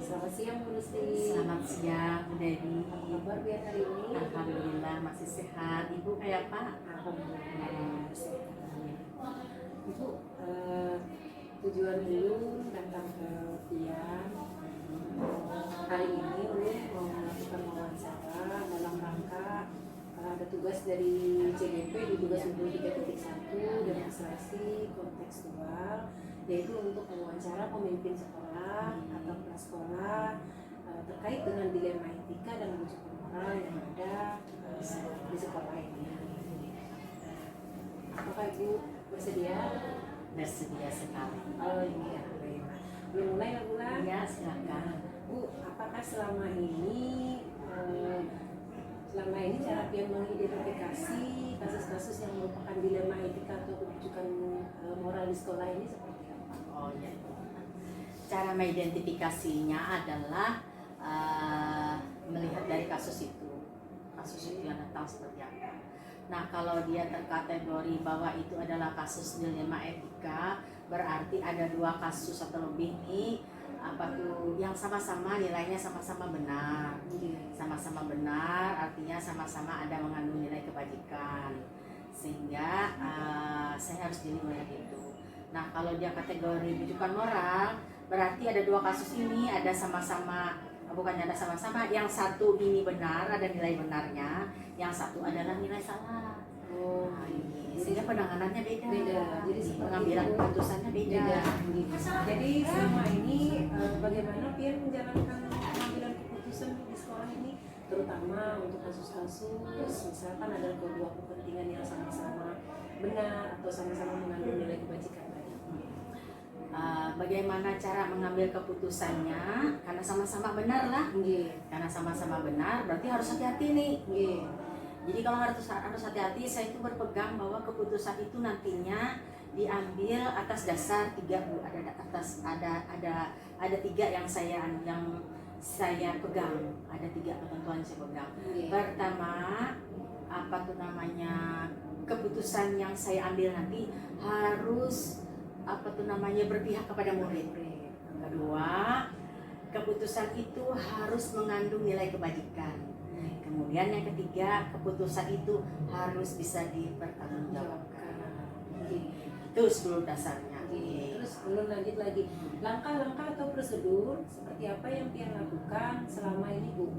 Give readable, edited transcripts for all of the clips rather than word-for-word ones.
Selamat siang Bu Lucy. Selamat siang, Bu Dewi. Apa kabar biar hari ini? Alhamdulillah masih sehat. Ibu kayak apa? Alhamdulillah sehat. Ibu, tujuan dulu datang ke Pian hari ini mau melakukan wawancara dalam rangka ada tugas dari CGP di tugas 23.1 demonstrasi kontekstual, yaitu untuk mewawancara pemimpin sekolah atau kepala sekolah terkait dengan dilema etika dan rujukan moral yang ada di sekolah ini. Apakah Ibu bersedia? Bersedia sekali. Oh iya, baiklah. Belum mulai ya Bu? Ya, silakan. Bu, apakah selama ini cara Pian mengidentifikasi kasus-kasus yang merupakan dilema etika atau rujukan moral di sekolah ini seperti apa? Oh ya. Cara mengidentifikasinya adalah melihat dari kasus itu yang datang seperti apa. Nah, kalau dia terkategori bahwa itu adalah kasus dilema etika, berarti ada dua kasus atau lebih nih yang sama-sama nilainya sama-sama benar. Sama-sama benar artinya sama-sama ada mengandung nilai kebajikan, sehingga saya harus jeli melihat itu. Nah, kalau dia kategori rujukan moral, berarti ada dua kasus ini ada sama-sama, bukannya ada sama-sama, yang satu ini benar, ada nilai benarnya, yang satu adalah nilai salah. Nah, ini sehingga penanganannya beda. Jadi pengambilan keputusannya beda. Jadi selama ini bagaimana Pian menjalankan pengambilan keputusan di sekolah ini, terutama untuk kasus-kasus misalkan ada kedua kepentingan yang sama-sama benar atau sama-sama mengandung nilai kebajikan tadi. Bagaimana cara mengambil keputusannya, karena sama-sama benar lah. Karena sama-sama benar berarti harus hati-hati nih. Jadi kalau harus hati-hati, saya itu berpegang bahwa keputusan itu nantinya diambil atas dasar tiga, Bu. Ada tiga yang saya pegang. Ada tiga ketentuan yang saya pegang. Pertama, keputusan yang saya ambil nanti harus berpihak kepada murid. Kedua, keputusan itu harus mengandung nilai kebajikan. Kemudian yang ketiga, keputusan itu harus bisa dipertanggungjawabkan. Itu sebelum dasarnya. Terus belum lanjut lagi, langkah-langkah atau prosedur seperti apa yang Pian lakukan selama ini, Bu?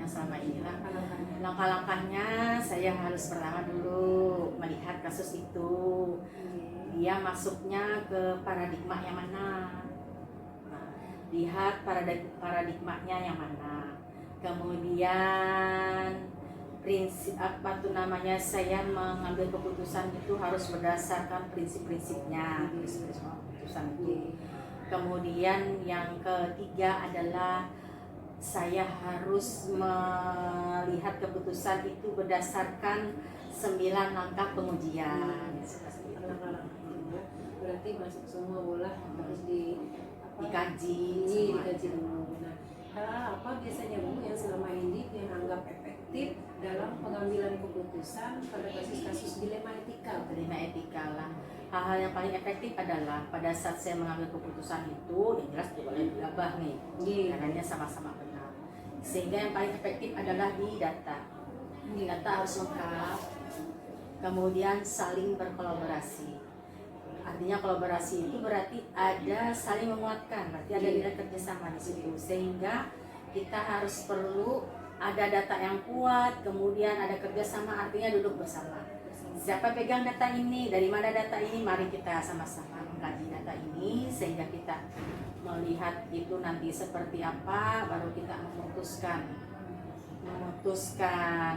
Selama ini langkah-langkahnya saya harus pertama dulu melihat kasus itu. Dia masuknya ke paradigma yang mana? Lihat paradigmanya yang mana. Kemudian prinsip saya mengambil keputusan itu harus berdasarkan prinsip-prinsipnya, keputusan itu. Kemudian yang ketiga adalah saya harus melihat keputusan itu berdasarkan 9 langkah pengujian. Berarti masuk semua bola harus dikaji dulu. Nah, hal apa biasanya Bu yang selama ini yang anggap efektif dalam pengambilan keputusan pada kasus-kasus dilema etika? Dilema etika lah. Hal-hal yang paling efektif adalah pada saat saya mengambil keputusan itu, yang jelas tidak boleh digabah nih, karena sama-sama benar. Sehingga yang paling efektif adalah di data. Data harus lengkap, kemudian saling berkolaborasi. Artinya kolaborasi itu berarti ada saling menguatkan, berarti ada nilai kerjasama di situ, sehingga kita harus perlu ada data yang kuat, kemudian ada kerjasama, artinya duduk bersama. Siapa pegang data ini, dari mana data ini, mari kita sama-sama mengkaji data ini sehingga kita melihat itu nanti seperti apa, baru kita memutuskan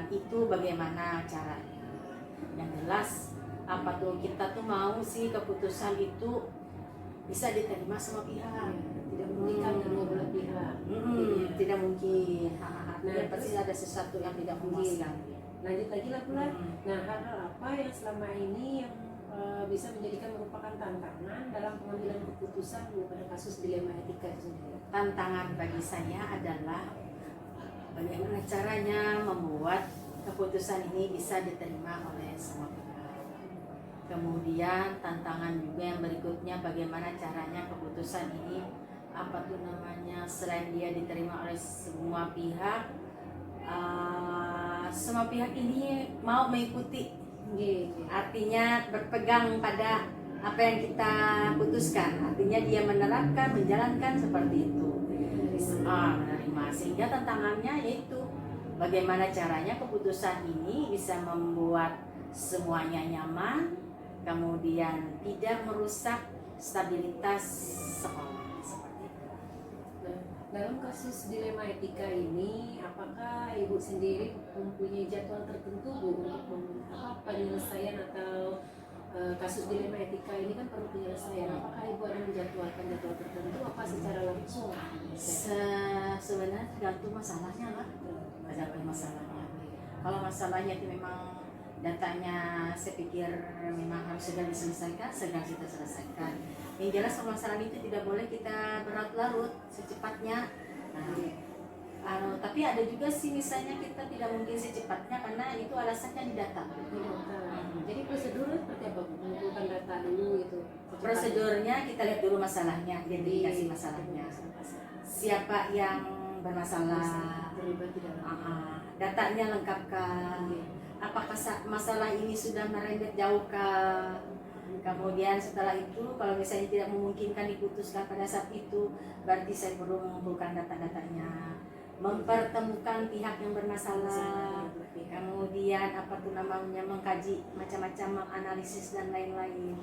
itu bagaimana caranya. Yang jelas kita tuh mau sih keputusan itu bisa diterima semua pihak, tidak merugikan kedua belah pihak. Tidak mungkin. Pasti ada sesuatu yang tidak memuaskan. Lanjut lagi lah pula. Nah, hal-hal apa yang selama ini yang bisa menjadikan merupakan tantangan dalam pengambilan keputusan pada kasus dilema etika itu sendiri? Tantangan bagi saya adalah bagaimana caranya membuat keputusan ini bisa diterima oleh semua pihak. Kemudian tantangan juga yang berikutnya, bagaimana caranya keputusan ini apa tuh namanya, selain dia diterima oleh semua pihak, semua pihak ini mau mengikuti, artinya berpegang pada apa yang kita putuskan, artinya dia menerapkan, menjalankan seperti itu. Menerima. Sehingga tantangannya yaitu bagaimana caranya keputusan ini bisa membuat semuanya nyaman, kemudian tidak merusak stabilitas sekolah. Dalam kasus dilema etika ini, apakah Ibu sendiri mempunyai jadwal tertentu Bu untuk penyelesaian atau kasus dilema etika ini kan perlu penyelesaian? Apakah Ibu ada menjadwalkan jadwal tertentu apa secara langsung? Sebenarnya tergantung masalahnya lah, tergantung masalahnya. Kalau masalahnya itu memang datanya saya pikir memang harus segera diselesaikan, segera kita selesaikan. Yang jelas permasalahan itu tidak boleh kita berlarut-larut, secepatnya. Tapi ada juga sih misalnya kita tidak mungkin secepatnya karena itu alasannya di data. Jadi prosedurnya seperti apa? Mengumpulkan data dulu itu. Prosedurnya kita lihat dulu masalahnya, identifikasi masalahnya. Siapa yang bermasalah, terlibat di dalam. datanya lengkapkah? Apakah masalah ini sudah merembet jauhkah? Kemudian setelah itu kalau misalnya tidak memungkinkan diputuskan pada saat itu, berarti saya perlu mengumpulkan data-datanya, mempertemukan pihak yang bermasalah, kemudian apa tuh namanya, mengkaji macam-macam, menganalisis dan lain-lain.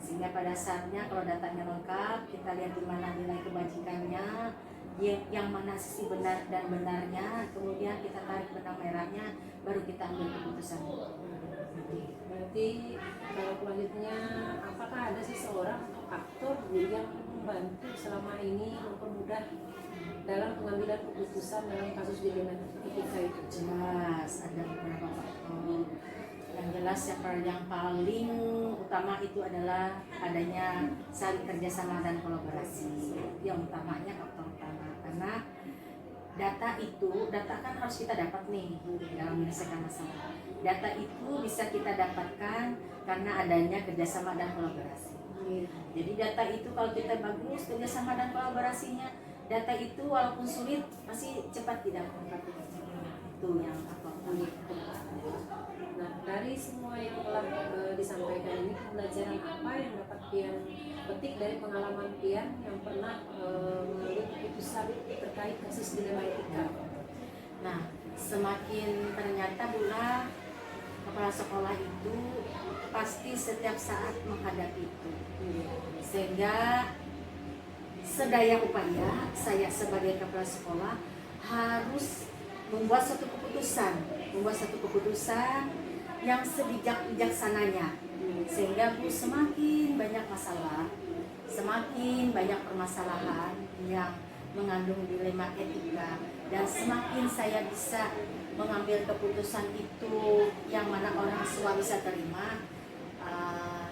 Sehingga pada saatnya kalau datanya lengkap, kita lihat di mana nilai kebajikannya, yang mana sisi benar dan benarnya, kemudian kita tarik benang merahnya, baru kita ambil keputusan. Berarti kalau selanjutnya, apakah ada seseorang atau aktor yang membantu selama ini mempermudah dalam pengambilan keputusan dalam kasus dilema etika itu? Jelas ada beberapa faktor. Yang jelas yang paling utama itu adalah adanya saling kerjasama dan kolaborasi. Yang utamanya faktor utama, karena data kan harus kita dapat nih dalam menyelesaikan masalah. Data itu bisa kita dapatkan karena adanya kerjasama dan kolaborasi. Jadi data itu kalau kita bagus kerjasama dan kolaborasinya, data itu walaupun sulit pasti cepat didapat. Itu yang apa? Nah, dari semua yang telah disampaikan ini, pembelajaran apa yang dapat Pian petik dari pengalaman Pian yang pernah mengambil keputusan terkait kasus dilema etika? Nah, semakin ternyata pula kepala sekolah itu pasti setiap saat menghadapi itu, sehingga sedaya upaya saya sebagai kepala sekolah harus membuat satu keputusan yang sebijak-bijaksananya, sehingga semakin banyak masalah, semakin banyak permasalahan yang mengandung dilema etika, dan semakin saya bisa mengambil keputusan itu yang mana orang semua bisa terima,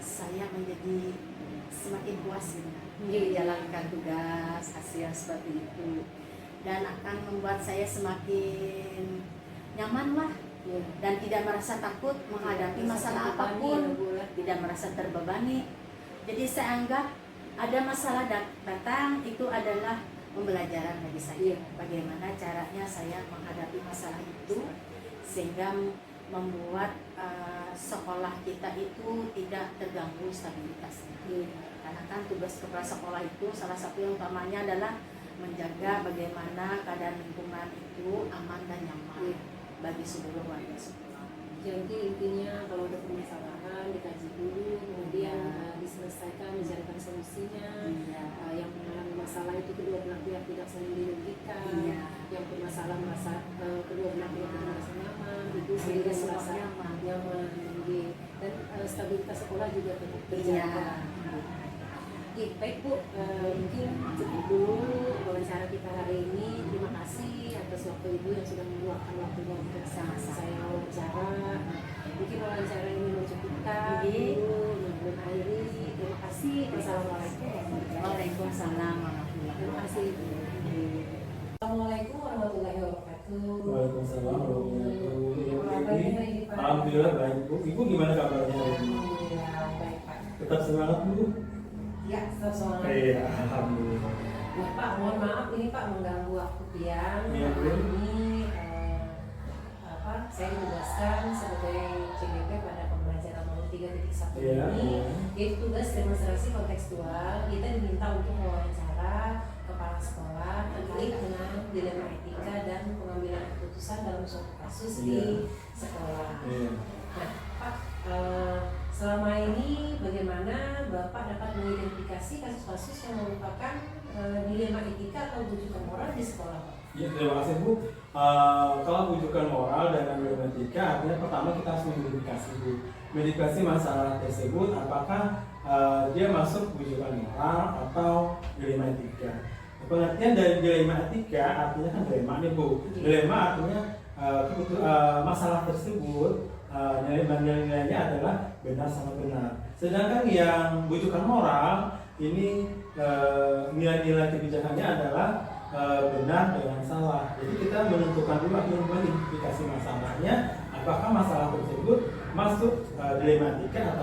saya menjadi semakin puas menjalankan tugas hasil seperti itu, dan akan membuat saya semakin nyaman lah, dan tidak merasa takut menghadapi masalah apapun, tidak merasa terbebani. Jadi saya anggap ada masalah datang itu adalah pembelajaran bagi saya, bagaimana caranya saya menghadapi masalah itu sehingga membuat sekolah kita itu tidak terganggu stabilitasnya. Karena kan tugas kepala sekolah itu salah satu yang utamanya adalah menjaga bagaimana keadaan lingkungan itu aman dan nyaman bagi seluruh warga sekolah. Jadi intinya kalau ada permasalahan dikaji dulu, kemudian diselesaikan, dicarikan solusinya. Yang mengalami masalah itu kedua belah pihak tidak saling dirugikan. Yang bermasalah merasa kedua belah pihak tidak merasa nyaman, itu sehingga merasa nyaman. Dan stabilitas sekolah juga tetap terjaga. Baik Bu, mungkin cukup dulu wawancara kita hari ini. Terima kasih atas waktu Ibu yang sudah meluangkan waktunya untuk saya wawancara. Mungkin wawancara ini mencukupkan. Ibu mengakhiri. Terima kasih. Wassalamualaikum. Waalaikumsalam. Terima kasih. Assalamualaikum warahmatullahi wabarakatuh. Waalaikumsalam warahmatullahi wabarakatuh. Alhamdulillah baik Bu. Ibu gimana kabarnya? Alhamdulillah baik Pak. Tetap semangat Bu. Ya, tetap semangat. Iya, alhamdulillah. Nah Pak, mohon maaf ini Pak mengganggu waktu Pian. Iya, Bu. Karena ini saya ditugaskan sebagai CGP pada pembelajaran nomor 3.1 Iya, ini, iya. yaitu tugas demonstrasi kontekstual. Kita diminta untuk mewawancara kepala sekolah terkait dengan dilema etika dan pengambilan keputusan dalam suatu kasus Iya. di sekolah. Iya. Nah Pak, selama ini bagaimana Bapak dapat mengidentifikasi kasus-kasus yang merupakan dilema etika atau rujukan moral di sekolah Pak? Ya, terima kasih Bu. Kalau rujukan moral dan dilema etika, artinya pertama kita harus mengidentifikasi Bu. Mengidentifikasi masalah tersebut, apakah dia masuk rujukan moral atau dilema etika. Pengertian dari dilema etika artinya kan dilema nih Bu. Dilema artinya masalah tersebut nilai-nilainya adalah benar sama benar. Sedangkan yang rujukan moral ini nilai-nilai kebijakannya adalah benar dengan salah. Jadi kita menentukan dulu akhirnya mengidentifikasi masalahnya, apakah masalah tersebut masuk dilematika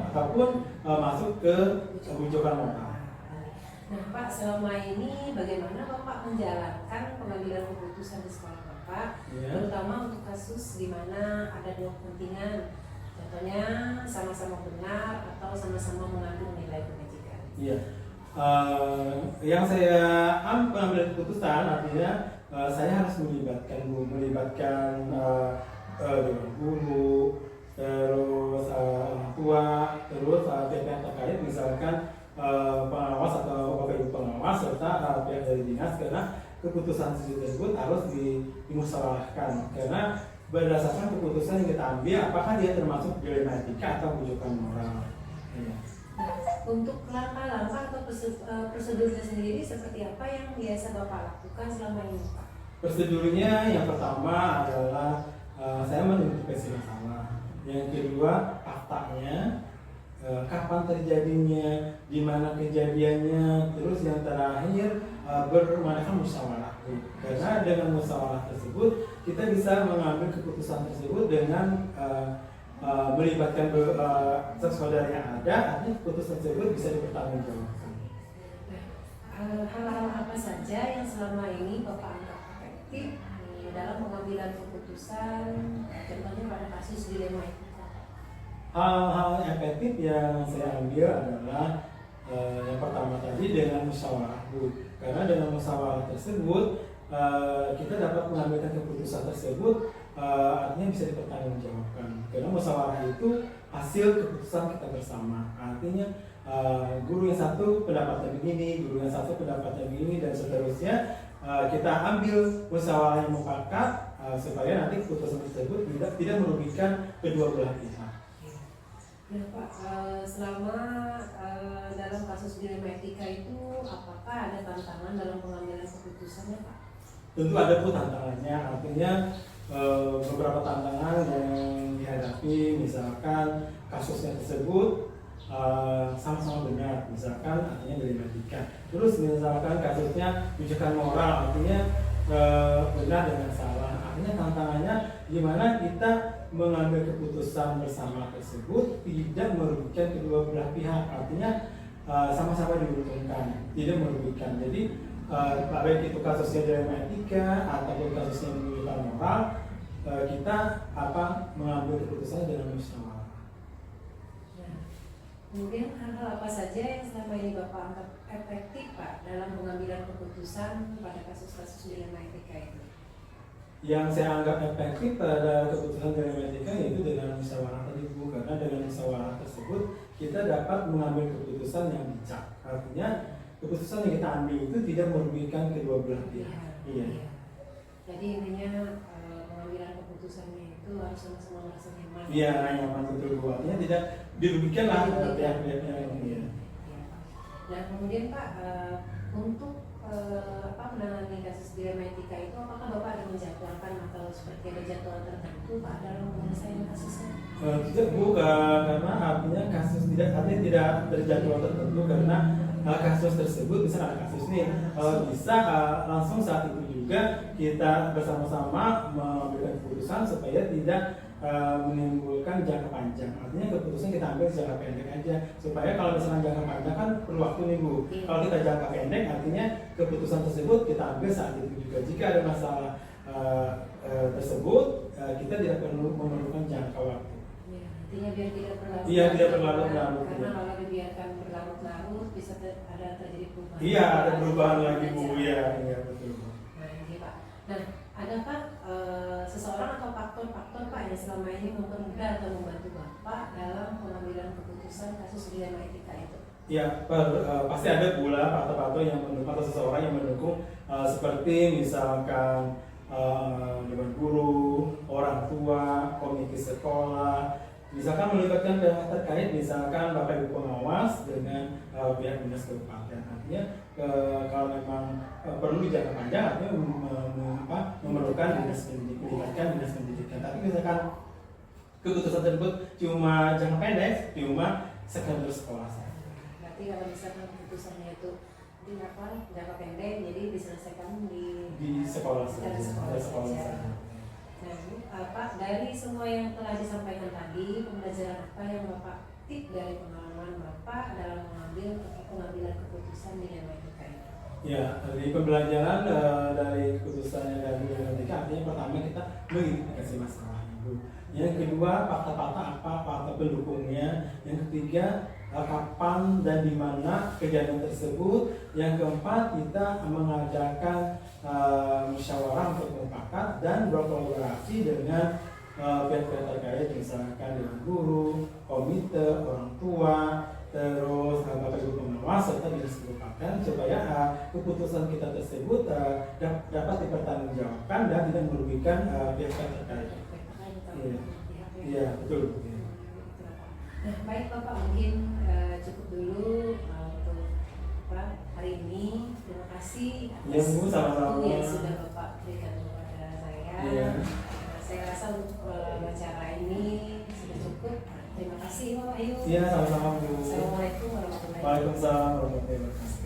ataupun masuk ke rujukan moral. Nah Pak, selama ini bagaimana Bapak menjalankan pengambilan keputusan di sekolah Bapak, terutama untuk kasus di mana ada dua kepentingan, contohnya sama-sama benar atau sama-sama mengandung nilai kebajikan? Iya. Yang saya ambil keputusan artinya saya harus melibatkan dewan guru, terus orang tua, terus pihak terkait, misalkan pengawas atau bapak ibu pengawas serta pihak dari dinas, karena keputusan tersebut harus dimusyawarahkan karena berdasarkan keputusan yang kita ambil apakah dia termasuk dilema etika atau rujukan moral. Ya. Untuk langkah-langkah atau prosedurnya sendiri seperti apa yang biasa Bapak lakukan selama ini Pak? Prosedurnya yang pertama adalah saya mengidentifikasi masalah. Yang kedua faktanya, kapan terjadinya, di mana kejadiannya, terus yang terakhir bermanakan musyawarah. Karena dengan musyawarah tersebut kita bisa mengambil keputusan tersebut dengan melibatkan saudara yang ada, artinya keputusan tersebut bisa dipertanggungjawabkan. Hal-hal apa saja yang selama ini Bapak anggap efektif dalam pengambilan keputusan, contohnya pada kasus dilema etika? Hal-hal efektif yang saya ambil adalah yang pertama tadi dengan musyawarah Bu. Karena dengan musyawarah tersebut kita dapat mengambilkan keputusan tersebut, artinya bisa dipertanggungjawabkan. Karena musyawarah itu hasil keputusan kita bersama. Artinya guru yang satu pendapatnya begini, guru yang satu pendapatnya begini, dan seterusnya. Kita ambil musyawarah yang mufakat supaya nanti keputusan tersebut tidak merugikan kedua belah pihak. Ya Pak, selama dalam kasus dilema etika itu apakah ada tantangan dalam pengambilan keputusannya Pak? Tentu ada Bu tantangannya, artinya beberapa tantangan yang dihadapi, misalkan kasusnya tersebut sama-sama benar, misalkan artinya dilema etika. Terus misalkan kasusnya rujukan moral, artinya benar dengan salah. Artinya tantangannya gimana kita mengambil keputusan bersama tersebut tidak merugikan kedua belah pihak, artinya sama-sama diuntungkan, tidak merugikan. Jadi baik itu kasusnya dilema etika ataupun kasusnya rujukan moral, kita mengambil keputusan dengan musyawarah. Kemudian hal-hal apa saja yang selama ini Bapak anggap efektif Pak dalam pengambilan keputusan pada kasus-kasus dilema etika itu? Yang saya anggap efektif pada keputusan dilema etika yaitu dengan musyawarah tadi Bu, karena dengan musyawarah tersebut kita dapat mengambil keputusan yang bijak. Artinya keputusan yang kita ambil itu tidak merugikan kedua belah pihak. Iya. Jadi intinya pengambilan keputusannya itu harus sama-sama merasa nyaman. Iya, nyaman betul Bu. Artinya tidak dirugikan lah pihak-pihaknya ini. Dan kemudian Pak, untuk menangani kasus dilema etika itu, apakah Bapak ada menjadwalkan atau seperti ada jadwal tertentu Pak dalam menyelesaikan kasusnya? Tidak Bu, karena artinya kasus tidak terjadwal tertentu, karena kasus tersebut bisa ada kasus nih, kalau bisa langsung saat itu juga kita bersama-sama memberikan keputusan supaya tidak menimbulkan jangka panjang. Artinya keputusan kita ambil jangka pendek aja, supaya kalau misalnya jangka panjang kan perlu waktu nih Bu. Iya. Kalau kita jangka pendek, artinya keputusan tersebut kita ambil saat itu juga. Jika ada masalah tersebut, kita tidak perlu memerlukan jangka waktu. Ya, artinya biar tidak berlarut. Iya, tidak berlarut-larut. Karena kalau dibiarkan berlarut-larut bisa ada terjadi perubahan. Iya, ada perubahan lagi Bu. Iya, iya betul. Nah, ini Pak. Nah, adakah seseorang atau faktor-faktor Pak yang selama ini mempermudah atau membantu Bapak dalam pengambilan keputusan kasus dilema etika itu? Ya, pasti ada pula faktor-faktor yang mendukung atau seseorang yang mendukung, seperti misalkan dewan guru, orang tua, komite sekolah, misalkan melibatkan pihak terkait, misalkan Bapak Ibu pengawas dengan pihak dinas kabupaten. Artinya kalau memang perlu jangka panjang, artinya memerlukan dinas pendidikan, melibatkan dinas pendidikan. Tapi misalkan keputusan tersebut cuma jangka pendek, cuma sekedar sekolah saja. Berarti kalau misalkan keputusannya itu jangka pendek, jadi diselesaikan di sekolah saja. sekolah saja. Nah, Bu, Pak, dari semua yang telah disampaikan tadi, pembelajaran apa yang Bapak petik dari pengalaman Bapak dalam pengambilan keputusan dilema etika ini? Ya, dari pembelajaran dari keputusannya dari etika, artinya pertama kita mengidentifikasi masalah itu. Yang kedua, fakta-fakta apa, fakta pendukungnya. Yang ketiga, kapan dan di mana kejadian tersebut. Yang keempat, kita mengadakan musyawarah untuk mufakat dan berkolaborasi dengan pihak-pihak terkait, misalkan dengan guru, komite, orang tua, terus Bapak Ibu pengawas serta dinas kabupaten, supaya keputusan kita tersebut dapat dipertanggungjawabkan dan tidak merugikan pihak-pihak terkait. Iya, betul. Nah, baik Bapak, mungkin cukup dulu untuk hari ini. Terima kasih Ya, Bu, sama-sama. yang sudah Bapak berikan kepada saya. Iya. Saya rasa untuk acara ini sudah cukup. Terima kasih Bapak Ayu. Iya, sama-sama Bu. Assalamualaikum warahmatullahi wabarakatuh. Waalaikumsalam warahmatullahi wabarakatuh.